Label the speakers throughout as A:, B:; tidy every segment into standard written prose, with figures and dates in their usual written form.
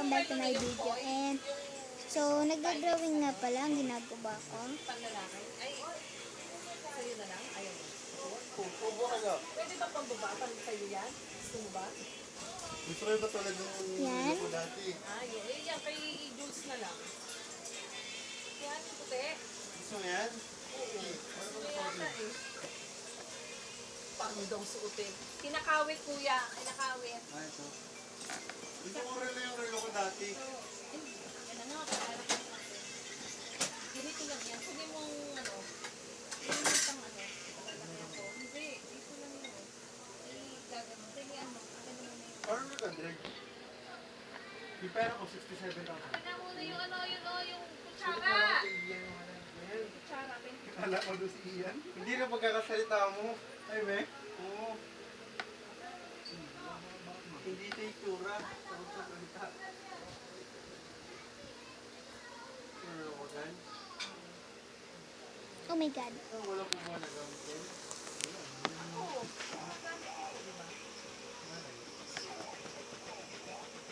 A: welcome back to my video. And so, nagda-drawing nga pala ang ginagawa ko.
B: Panlalaki? Ay, sa'yo na lang? Ayaw mo?
C: Tubo ka na.
B: Pwede ba pambaba? Pag sa'yo yan? Gusto mo ba?
C: Gusto ko ba talaga yung
A: Yan.
C: ko dati?
B: Ayaw. Eh, yan kay Jules na lang. Yan, yung puti.
C: Gusto mo yan?
B: Oo. Gusto mo yata eh. Paano daw suotin? Kinakawit kuya. Kinakawit.
C: Ito. Gusto ko rin na yung relo ko dati.
B: Yan na nga. Kaharap na natin. Ganito lang yan. Pwede mong ano. Pwede mong pang ano. Lalagyan ko. Hindi. Dito lang yun. Gagano. Sige ano. Akin naman na yun.
C: Parang nag-100. Yung pera ko, 67,000.
B: Akin na muna yung ano. Yung
C: Sulit
B: kutsara.
C: na lang kay Ian yung ano. Ayan.
B: Kutsara.
C: Kala ko doon si Ian. Hindi na pagkakasalita mo. Ay, be? Oo. Hindi ito yung tura. Tapos sa salita. Ano ko dyan?
A: Oh my God.
C: Wala po ba nagamit yan?
B: Oo.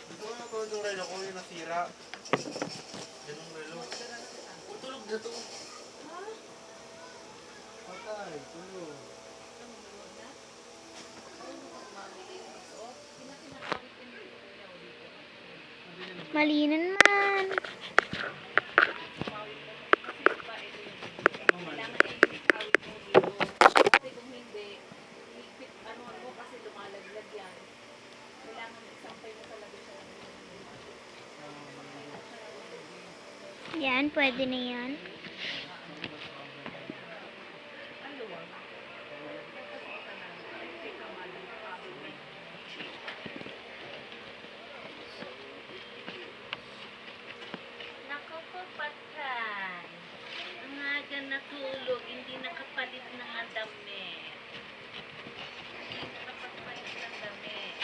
C: Ito ko na po yung relo ko yung nasira. Ganong relo. Tulog na to.
B: Ha?
C: Patay, tulog.
A: Malinan man. Yan, pwede na yan.
D: Naku po, patay. Ang aga natulog, hindi nakapalit ng damit. Hindi nakapalit ng damit.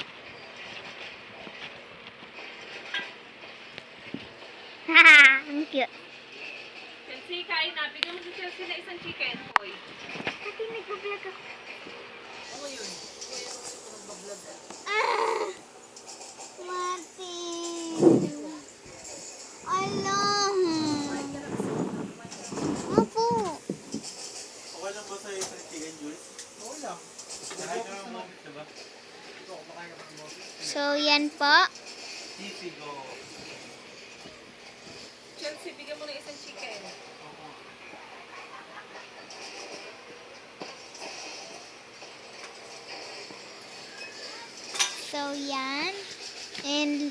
A: Haha, ang cute.
B: Chelsea, kain na. Bigyan mo si Chelsea na isang chicken. Hoy.
A: Ate, nag-vlog ako.
B: Ano yun? Nagbablog ka.
A: Ah! Martin! Allah! Opo!
C: Okay lang ba sa'yo yung chicken, Jules? Oo lang. Nakain ka ng moment, diba? Ito, kumakain ka ng moment.
A: So, yan po.
C: Easy go.
B: Chelsea, bigyan mo ng isang chicken.
A: So, yan. And,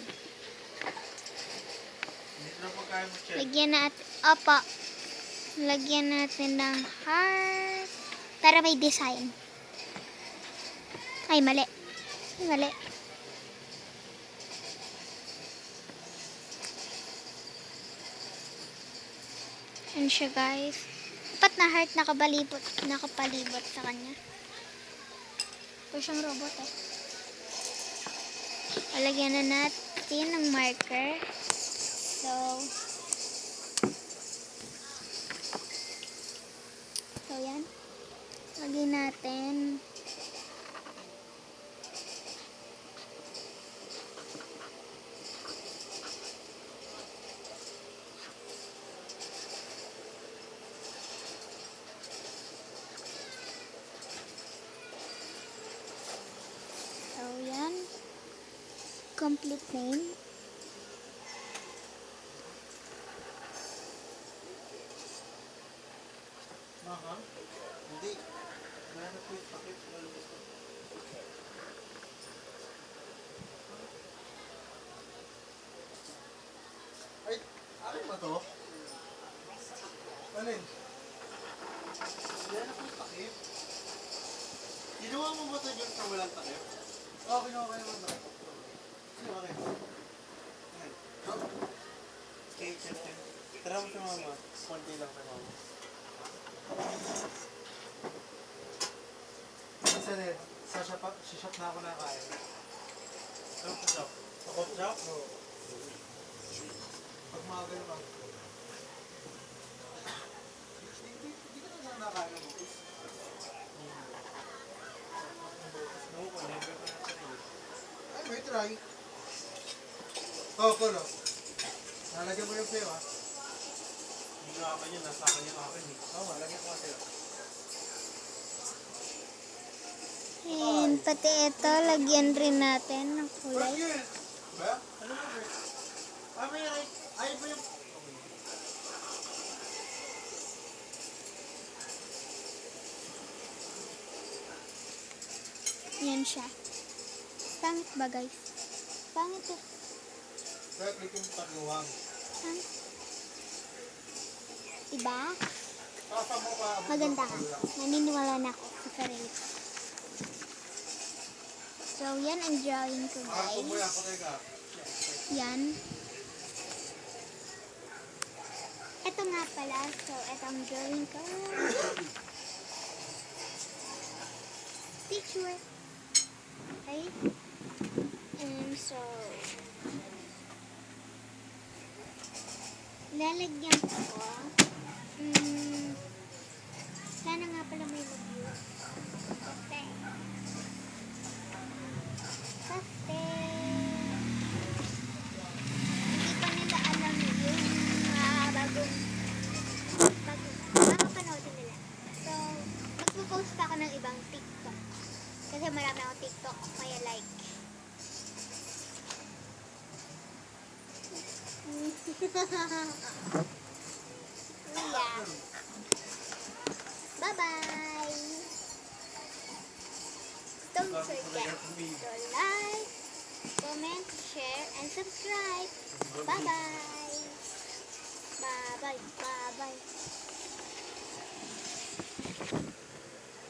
C: Hindi na pagkain mo, Chef.
A: lagyan natin, opo. Lagyan natin ng heart. Para may design. Ay, mali. Ay, mali. Yan siya, guys. Dapat na heart nakapalibot sa kanya. Ito siyang robot eh. Lalagyan na natin ng marker. So, yan. Lagyan natin. So, yan. Complete name.
C: Maka? Hindi. Meron po yung pakit. Malubos ko. Ay, akin ba to? Ano yun? Meron po yung pakit. Ginawa mo ba ito dyan sa walang takip? Oo, ginawa ko naman takip. Ginawa kayo. Ayan. Okay, chef. Tara mo sa mama. Konti lang sa mama. Minsan eh, sa shop na ako nakain. Ano sa shop? Sa coffee shop? Oo. Pag mga ganun ako. Hindi ka na nakain ng bukas. No, never pa na try. Ay, may try. Oo, Kulo. Lalagyan mo yung sayo, ha? Hindi nga akin yun. Nasa akin yung akin, eh. Oo, lagyan ko nga sayo.
A: And pati ito, lagyan rin natin ng kulay.
C: Bakit? Ba? Ano ba, Bert? May right. Ay, ba yung...
A: Yan siya. Pangit ba guys? Pangit eh.
C: Bert, may kong taguwang.
A: Pangit. Diba?
C: Kasa mo pa.
A: Maganda ka. Naniniwala na ako sa sarili ko. So, yan ang drawing ko
C: Ako mo yan,
A: guys.
C: patay ka.
A: Yan. Ito nga pala. So, ito ang drawing ko. Picture. Okay? So, lalagyan ko. Sana nga pala may review. Kasi, hindi pa nila alam yung bagong makapanoodin nila. So, magpo-post pa ako ng ibang TikTok. Kasi marami akong TikTok, kaya like. Yeah. Bye-bye! Don't forget to like, comment, share, and subscribe. Bye-bye! Bye-bye! Bye-bye!